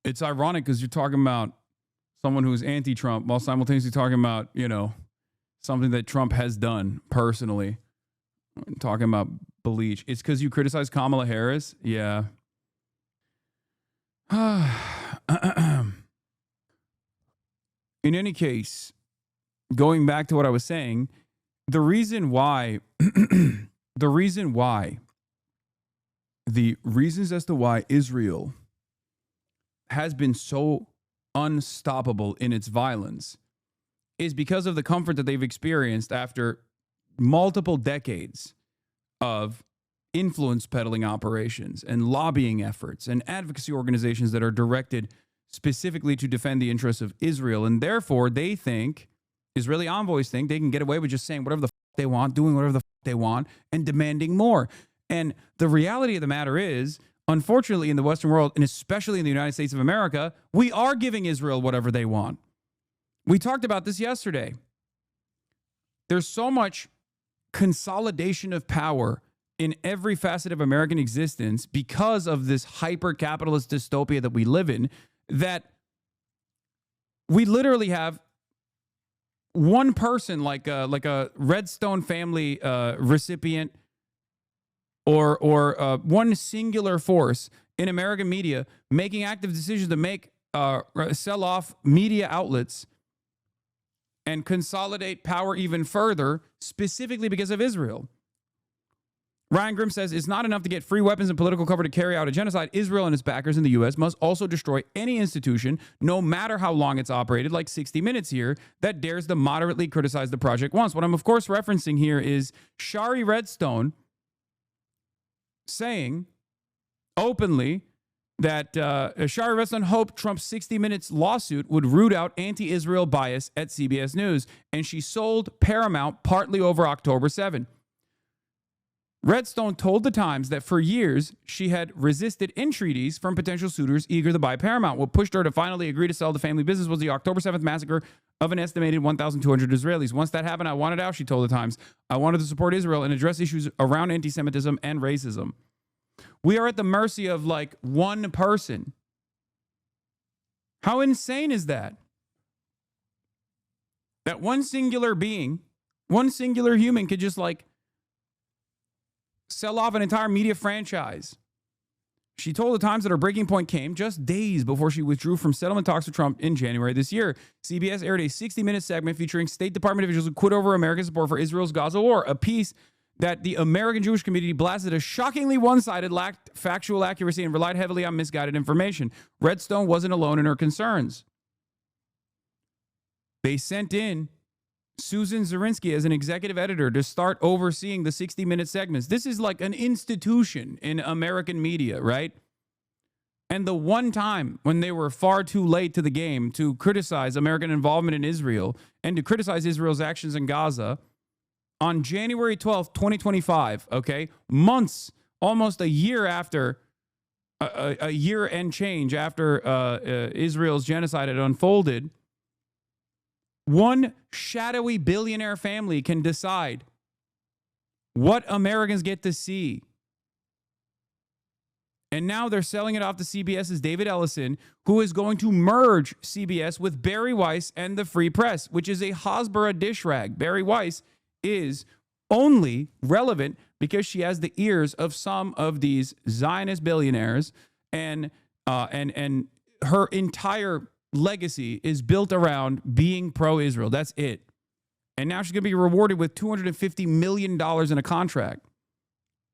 A: It's ironic because you're talking about someone who's anti-Trump while simultaneously talking about, you know, something that Trump has done personally. I'm talking about bleach. It's because you criticize Kamala Harris? Yeah. In any case, going back to what I was saying, the reasons as to why Israel has been so unstoppable in its violence is because of the comfort that they've experienced after multiple decades of influence peddling operations and lobbying efforts and advocacy organizations that are directed specifically to defend the interests of Israel. And therefore, they think, Israeli envoys think, they can get away with just saying whatever the they want, doing whatever the they want, and demanding more. And the reality of the matter is, unfortunately, in the Western world, and especially in the United States of America, we are giving Israel whatever they want. We talked about this yesterday. There's so much consolidation of power in every facet of American existence because of this hyper-capitalist dystopia that we live in, that we literally have one person, like a Redstone family recipient, or one singular force in American media making active decisions to sell off media outlets and consolidate power even further, specifically because of Israel. Ryan Grimm says, it's not enough to get free weapons and political cover to carry out a genocide. Israel and its backers in the U.S. must also destroy any institution, no matter how long it's operated, like 60 Minutes here, that dares to moderately criticize the project once. What I'm, of course, referencing here is Shari Redstone saying openly that Shari Redstone hoped Trump's 60 Minutes lawsuit would root out anti-Israel bias at CBS News, and she sold Paramount partly over October 7. Redstone told The Times that for years she had resisted entreaties from potential suitors eager to buy Paramount. What pushed her to finally agree to sell the family business was the October 7th massacre of an estimated 1,200 Israelis. Once that happened, I wanted out, she told The Times. I wanted to support Israel and address issues around anti-Semitism and racism. We are at the mercy of like one person. How insane is that? That one singular being, one singular human could just like sell off an entire media franchise. She told The Times that her breaking point came just days before she withdrew from settlement talks with Trump in January this year. CBS aired a 60-minute segment featuring State Department officials who quit over American support for Israel's Gaza war, a piece that the American Jewish community blasted a shockingly one-sided, lacked factual accuracy, and relied heavily on misguided information. Redstone wasn't alone in her concerns. They sent in Susan Zirinsky as an executive editor to start overseeing the 60-minute segments. This is like an institution in American media, right? And the one time when they were far too late to the game to criticize American involvement in Israel and to criticize Israel's actions in Gaza, on January 12th, 2025, okay, months, almost a year after, a year and change after Israel's genocide had unfolded, one shadowy billionaire family can decide what Americans get to see. And now they're selling it off to CBS's David Ellison, who is going to merge CBS with Barry Weiss and the Free Press, which is a Hasbara dish rag. Barry Weiss is only relevant because she has the ears of some of these Zionist billionaires, and her entire legacy is built around being pro-Israel. That's it. And now she's going to be rewarded with $250 million in a contract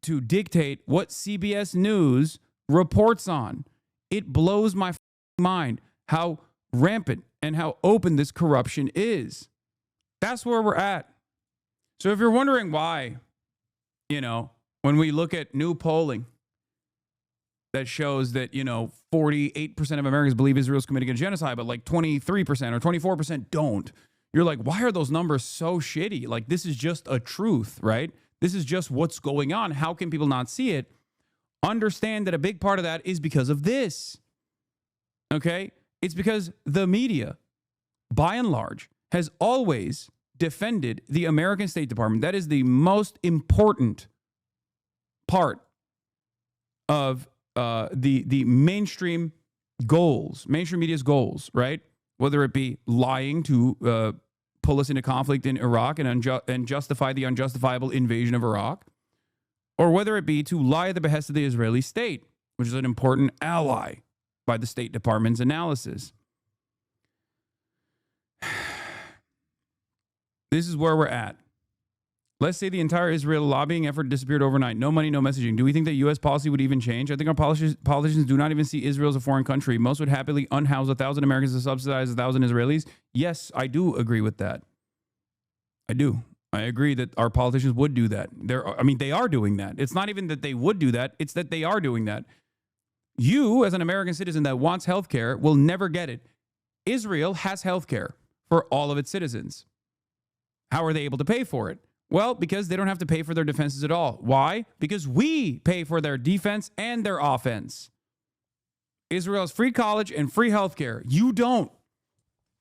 A: to dictate what CBS News reports on. It blows my mind how rampant and how open this corruption is. That's where we're at. So if you're wondering why, when we look at new polling that shows that, 48% of Americans believe Israel's committing a genocide, but like 23% or 24% don't, you're like, why are those numbers so shitty? Like, this is just a truth, right? This is just what's going on. How can people not see it? Understand that a big part of that is because of this. Okay? It's because the media, by and large, has always defended the American State Department. That is the most important part of the mainstream goals, mainstream media's goals, right? Whether it be lying to pull us into conflict in Iraq and justify the unjustifiable invasion of Iraq, or whether it be to lie at the behest of the Israeli state, which is an important ally by the State Department's analysis. This is where we're at. Let's say the entire Israel lobbying effort disappeared overnight. No money, no messaging. Do we think that U.S. policy would even change? I think our politicians do not even see Israel as a foreign country. Most would happily unhouse 1,000 Americans to subsidize 1,000 Israelis. Yes, I do agree with that. I do. I agree that our politicians would do that. They are doing that. It's not even that they would do that. It's that they are doing that. You, as an American citizen that wants health care, will never get it. Israel has health care for all of its citizens. How are they able to pay for it? Well, because they don't have to pay for their defenses at all. Why? Because we pay for their defense and their offense. Israel has free college and free health care. You don't.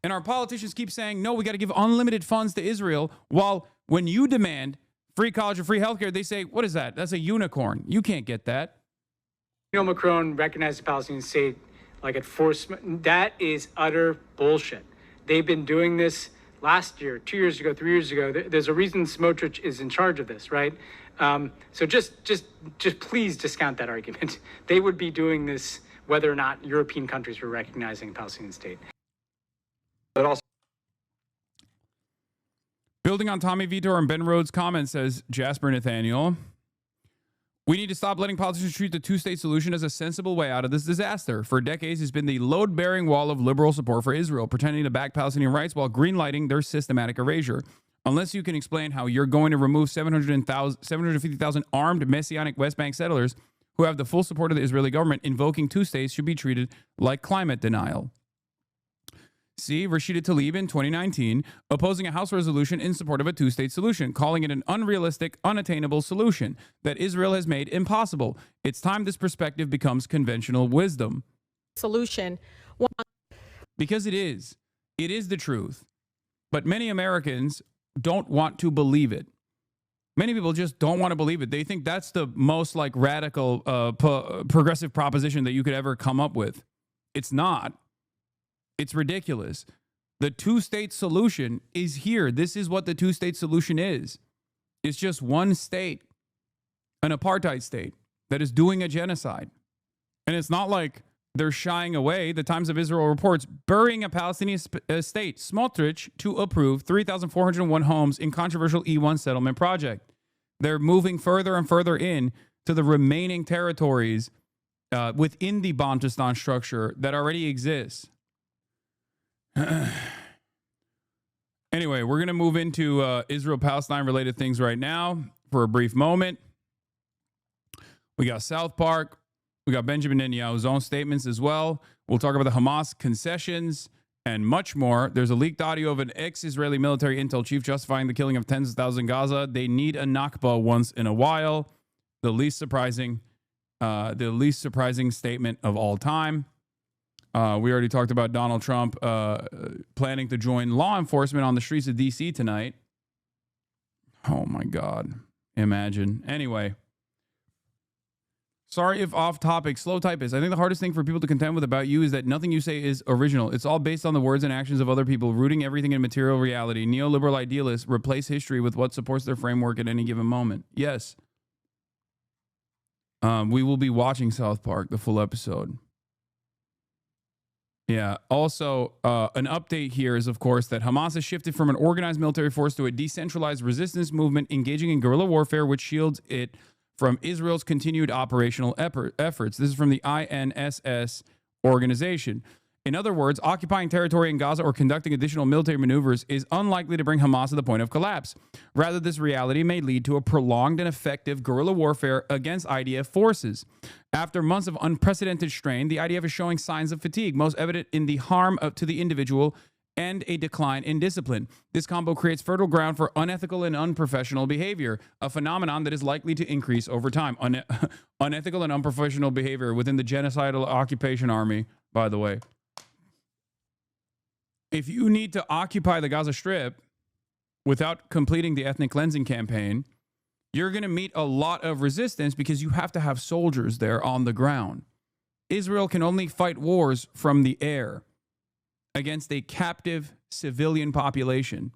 A: And our politicians keep saying, no, we got to give unlimited funds to Israel, while when you demand free college and free health care, they say, what is that? That's a unicorn. You can't get that.
I: Macron recognized the Palestinian state like at force. That is utter bullshit. They've been doing this last year, 2 years ago, 3 years ago. There's a reason Smotrich is in charge of this, right? So just please discount that argument. They would be doing this whether or not European countries were recognizing a Palestinian state.
H: But also,
A: building on Tommy Vitor and Ben Rhodes' comments, says Jasper Nathaniel, we need to stop letting politicians treat the two-state solution as a sensible way out of this disaster. For decades, it's been the load-bearing wall of liberal support for Israel, pretending to back Palestinian rights while greenlighting their systematic erasure. Unless you can explain how you're going to remove 750,000 armed Messianic West Bank settlers who have the full support of the Israeli government, invoking two states should be treated like climate denial. See Rashida Tlaib in 2019 opposing a House resolution in support of a two-state solution, calling it an unrealistic, unattainable solution that Israel has made impossible. It's time this perspective becomes conventional wisdom.
C: Solution.
A: Because it is. It is the truth. But many Americans don't want to believe it. Many people just don't want to believe it. They think that's the most like radical, progressive proposition that you could ever come up with. It's not. It's ridiculous. The two-state solution is here. This is what the two-state solution is. It's just one state, an apartheid state that is doing a genocide. And it's not like they're shying away. The Times of Israel reports burying a Palestinian state. Smotrich to approve 3,401 homes in controversial E1 settlement project. They're moving further and further in to the remaining territories within the Bantustan structure that already exists. Anyway, we're going to move into Israel-Palestine related things right now for a brief moment. We got South Park. We got Benjamin Netanyahu's own statements as well. We'll talk about the Hamas concessions and much more. There's a leaked audio of an ex-Israeli military intel chief justifying the killing of tens of thousands in Gaza. They need a Nakba once in a while. The least surprising statement of all time. We already talked about Donald Trump planning to join law enforcement on the streets of D.C. tonight. Oh, my God. Imagine. Anyway. Sorry if off topic. Slow typist. I think the hardest thing for people to contend with about you is that nothing you say is original. It's all based on the words and actions of other people, rooting everything in material reality. Neoliberal idealists replace history with what supports their framework at any given moment. Yes. We will be watching South Park, the full episode. Yeah. Also, an update here is, of course, that Hamas has shifted from an organized military force to a decentralized resistance movement engaging in guerrilla warfare, which shields it from Israel's continued operational efforts. This is from the INSS organization. In other words, occupying territory in Gaza or conducting additional military maneuvers is unlikely to bring Hamas to the point of collapse. Rather, this reality may lead to a prolonged and effective guerrilla warfare against IDF forces. After months of unprecedented strain, the IDF is showing signs of fatigue, most evident in the harm to the individual and a decline in discipline. This combo creates fertile ground for unethical and unprofessional behavior, a phenomenon that is likely to increase over time. Unethical and unprofessional behavior within the genocidal occupation army, by the way. If you need to occupy the Gaza Strip without completing the ethnic cleansing campaign, you're going to meet a lot of resistance because you have to have soldiers there on the ground. Israel can only fight wars from the air against a captive civilian population.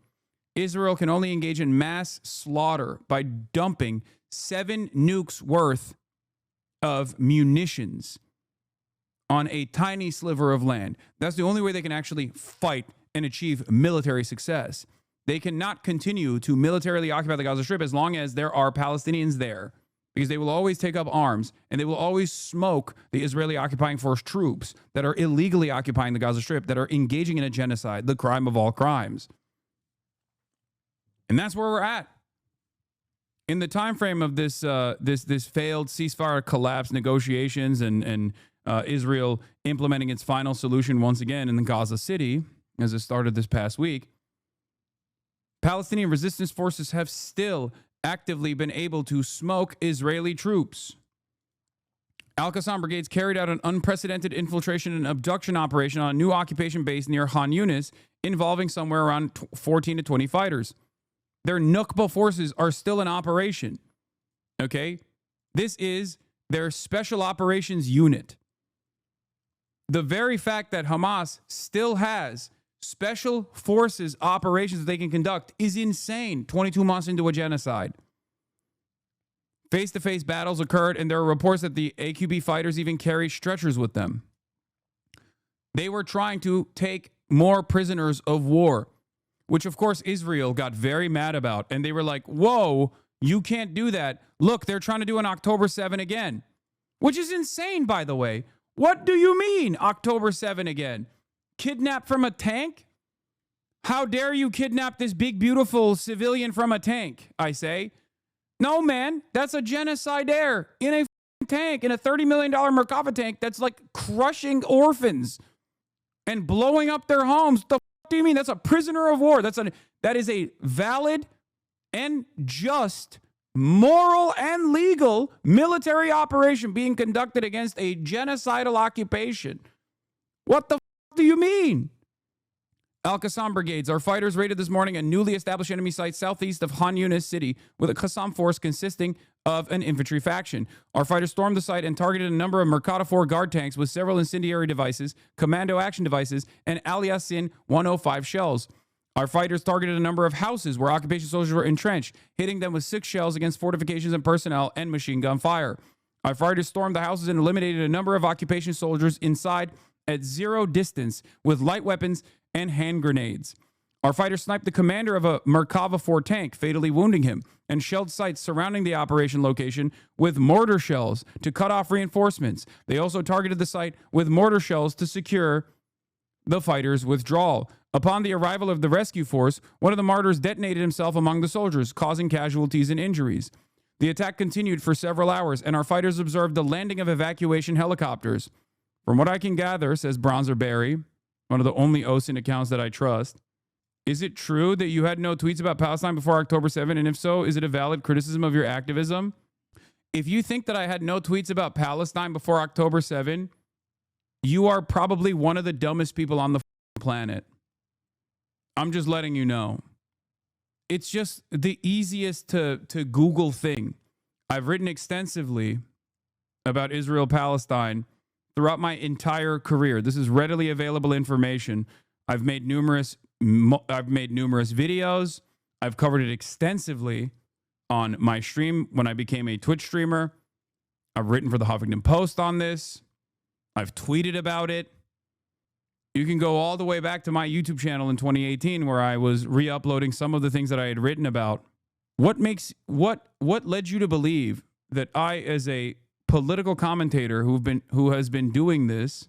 A: Israel can only engage in mass slaughter by dumping 7 nukes worth of munitions on a tiny sliver of land. That's the only way they can actually fight and achieve military success. They cannot continue to militarily occupy the Gaza Strip as long as there are Palestinians there, because they will always take up arms and they will always smoke the Israeli occupying force troops that are illegally occupying the Gaza Strip, that are engaging in a genocide, the crime of all crimes. And that's where we're at. In the time frame of this failed ceasefire collapse negotiations and Israel implementing its final solution once again in the Gaza City, as it started this past week, Palestinian resistance forces have still actively been able to smoke Israeli troops. Al-Qassam brigades carried out an unprecedented infiltration and abduction operation on a new occupation base near Khan Yunis, involving somewhere around 14 to 20 fighters. Their Nukba forces are still in operation. Okay? This is their special operations unit. The very fact that Hamas still has special forces operations that they can conduct is insane 22 months into a genocide. Face-to-face battles occurred, and there are reports that the AQB fighters even carry stretchers with them. They were trying to take more prisoners of war, which, of course, Israel got very mad about. And they were like, whoa, you can't do that. Look, they're trying to do an October 7 again, which is insane, by the way. What do you mean, October 7 again? Kidnapped from a tank? How dare you kidnap this big, beautiful civilian from a tank, I say. No, man, that's a genocidaire in a tank, in a $30 million Merkava tank that's like crushing orphans and blowing up their homes. The do you mean? That's a prisoner of war. That is a valid and just, moral and legal military operation being conducted against a genocidal occupation. What the do you mean? Al-Qassam brigades. Our fighters raided this morning a newly established enemy site southeast of Khan Yunis city with a Qassam force consisting of an infantry faction. Our fighters stormed the site and targeted a number of Merkava 4 guard tanks with several incendiary devices, commando action devices, and Al Yassin 105 shells. Our fighters targeted a number of houses where occupation soldiers were entrenched, hitting them with 6 shells against fortifications and personnel and machine gun fire. Our fighters stormed the houses and eliminated a number of occupation soldiers inside at zero distance with light weapons and hand grenades. Our fighters sniped the commander of a Merkava 4 tank, fatally wounding him, and shelled sites surrounding the operation location with mortar shells to cut off reinforcements. They also targeted the site with mortar shells to secure the fighters' withdrawal. Upon the arrival of the rescue force, one of the martyrs detonated himself among the soldiers, causing casualties and injuries. The attack continued for several hours, and our fighters observed the landing of evacuation helicopters. From what I can gather, says Bronzer Barry, one of the only OSINT accounts that I trust, is it true that you had no tweets about Palestine before October 7? And if so, is it a valid criticism of your activism? If you think that I had no tweets about Palestine before October 7, you are probably one of the dumbest people on the planet. I'm just letting you know. It's just the easiest to Google thing. I've written extensively about Israel-Palestine throughout my entire career. This is readily available information. I've made numerous videos. I've covered it extensively on my stream when I became a Twitch streamer. I've written for the Huffington Post on this. I've tweeted about it. You can go all the way back to my YouTube channel in 2018 where I was re-uploading some of the things that I had written about. What led you to believe that I, as a political commentator who has been doing this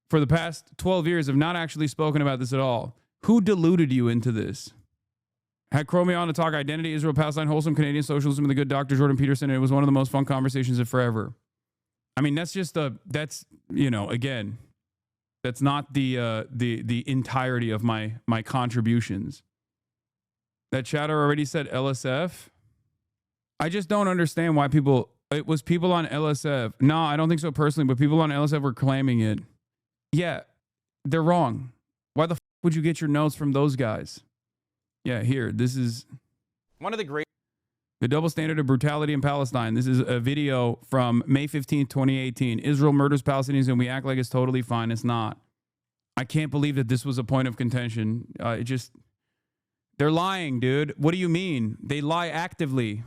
A: for the past 12 years, have not actually spoken about this at all? Who deluded you into this? Had Chromie on to talk identity, Israel, Palestine, wholesome Canadian socialism, and the good Dr. Jordan Peterson, and it was one of the most fun conversations of forever. I mean, that's not the entirety of my contributions. That chatter already said LSF. I just don't understand why it was people on LSF. No, I don't think so personally, but people on LSF were claiming it. Yeah, they're wrong. Why the would you get your notes from those guys? Yeah, here, this is
J: one of the great.
A: The double standard of brutality in Palestine. This is a video from May 15th, 2018. Israel murders Palestinians and we act like it's totally fine. It's not. I can't believe that this was a point of contention. They're lying, dude. What do you mean? They lie actively.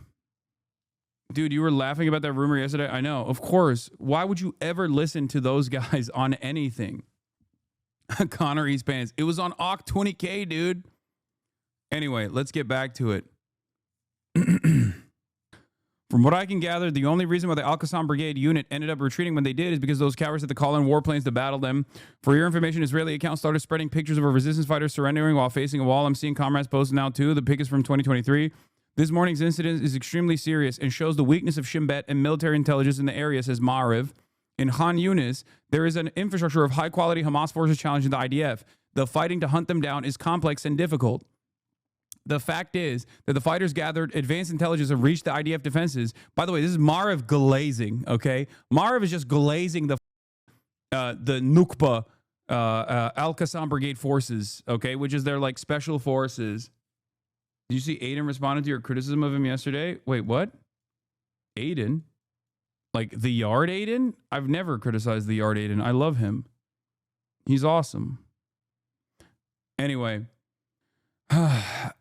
A: Dude, you were laughing about that rumor yesterday. I know. Of course. Why would you ever listen to those guys on anything? Connor East Pants. It was on OCK 20K, dude. Anyway, let's get back to it. From what I can gather, the only reason why the Al-Qassam Brigade unit ended up retreating when they did is because those cowards had to call in warplanes to battle them. For your information, Israeli accounts started spreading pictures of a resistance fighter surrendering while facing a wall. I'm seeing comrades posted now too. The pic is from 2023. This morning's incident is extremely serious and shows the weakness of Shin Bet and military intelligence in the area, says Maariv. In Khan Yunis, there is an infrastructure of high-quality Hamas forces challenging the IDF. The fighting to hunt them down is complex and difficult. The fact is that the fighters gathered advanced intelligence and reached the IDF defenses. By the way, this is Maariv glazing, okay? Maariv is just glazing the Nukba Al-Qassam Brigade forces, okay, which is their, like, special forces. Did you see Aiden responded to your criticism of him yesterday? Wait, what? Aiden? Like, the Yard Aiden? I've never criticized the Yard Aiden. I love him. He's awesome. Anyway.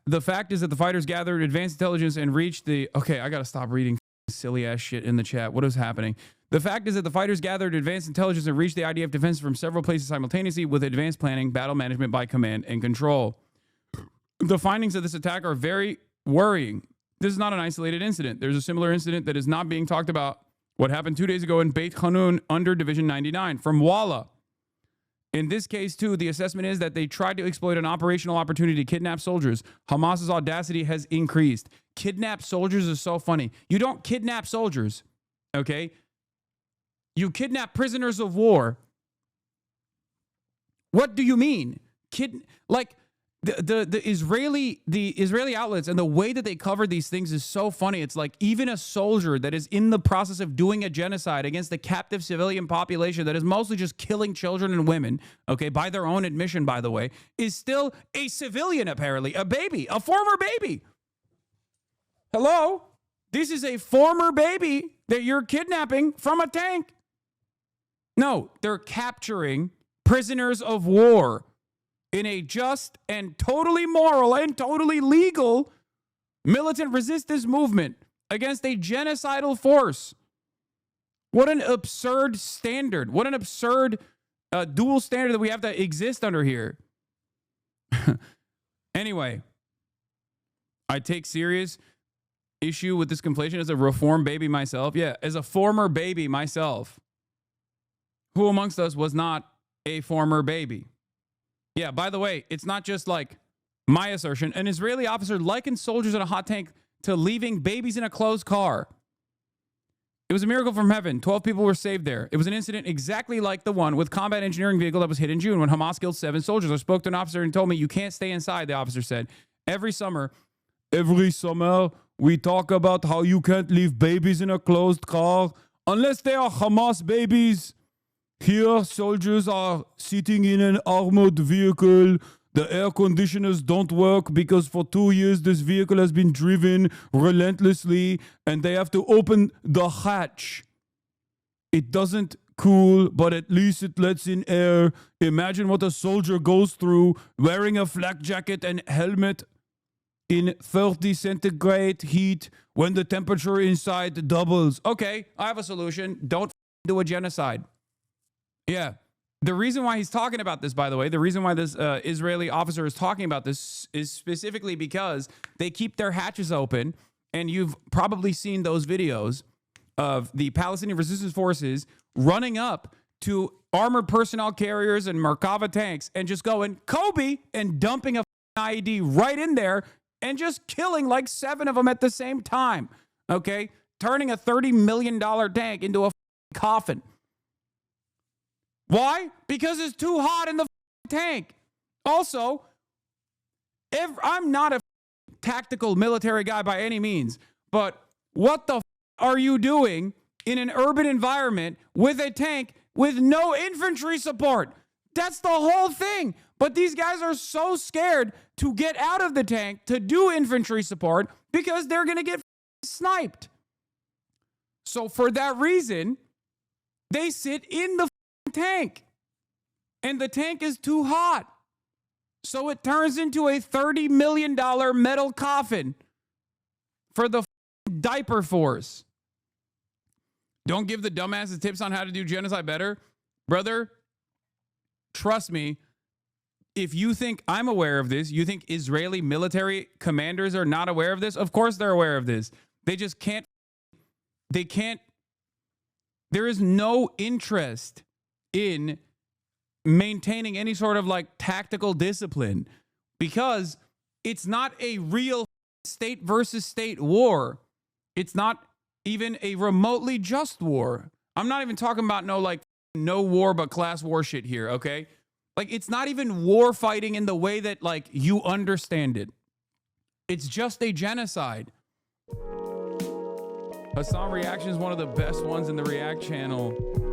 A: The fact is that the fighters gathered advanced intelligence and reached the... Okay, I got to stop reading silly-ass shit in the chat. What is happening? The fact is that the fighters gathered advanced intelligence and reached the IDF defenses from several places simultaneously with advanced planning, battle management by command and control. The findings of this attack are very worrying. This is not an isolated incident. There's a similar incident that is not being talked about. What happened 2 days ago in Beit Hanun under Division 99 from Walla. In this case, too, the assessment is that they tried to exploit an operational opportunity to kidnap soldiers. Hamas's audacity has increased. Kidnap soldiers is so funny. You don't kidnap soldiers, okay? You kidnap prisoners of war. What do you mean? The Israeli outlets and the way that they cover these things is so funny. It's like even a soldier that is in the process of doing a genocide against the captive civilian population that is mostly just killing children and women, okay, by their own admission, by the way, is still a civilian, apparently, a baby, a former baby. Hello? This is a former baby that you're kidnapping from a tank. No, they're capturing prisoners of war in a just and totally moral and totally legal militant resistance movement against a genocidal force. What an absurd standard. What an absurd dual standard that we have to exist under here. Anyway, I take serious issue with this conflation as a reform baby myself. Yeah, as a former baby myself. Who amongst us was not a former baby? Yeah, by the way, it's not just like my assertion. An Israeli officer likened soldiers in a hot tank to leaving babies in a closed car. It was a miracle from heaven. 12 people were saved there. It was an incident exactly like the one with combat engineering vehicle that was hit in June when Hamas killed 7 soldiers. I spoke to an officer and told me, you can't stay inside, the officer said. Every summer, we talk about how you can't leave babies in a closed car unless they are Hamas babies. Here, soldiers are sitting in an armored vehicle. The air conditioners don't work because for 2 years this vehicle has been driven relentlessly and they have to open the hatch. It doesn't cool, but at least it lets in air. Imagine what a soldier goes through wearing a flak jacket and helmet in 30 centigrade heat when the temperature inside doubles. Okay, I have a solution. Don't do a genocide. Yeah. The reason why he's talking about this, by the way, the reason why this Israeli officer is talking about this is specifically because they keep their hatches open. And you've probably seen those videos of the Palestinian resistance forces running up to armored personnel carriers and Merkava tanks and just going Kobe and dumping a IED right in there and just killing like 7 of them at the same time. Okay? Turning a $30 million tank into a coffin. Why? Because it's too hot in the tank. Also, I'm not a tactical military guy by any means, but what the are you doing in an urban environment with a tank with no infantry support? That's the whole thing. But these guys are so scared to get out of the tank to do infantry support because they're going to get sniped. So for that reason, they sit in the tank, and the tank is too hot, so it turns into a $30 million metal coffin for the diaper force. Don't give the dumbasses tips on how to do genocide better, brother. Trust me, if you think I'm aware of this, you think Israeli military commanders are not aware of this. Of course they're aware of this. They just can't. There is no interest in maintaining any sort of like tactical discipline because it's not a real state versus state war. It's not even a remotely just war. I'm not even talking about no war but class war shit here, okay? Like, it's not even war fighting in the way that like you understand it. It's just a genocide. Hasan Reaction is one of the best ones in the React channel.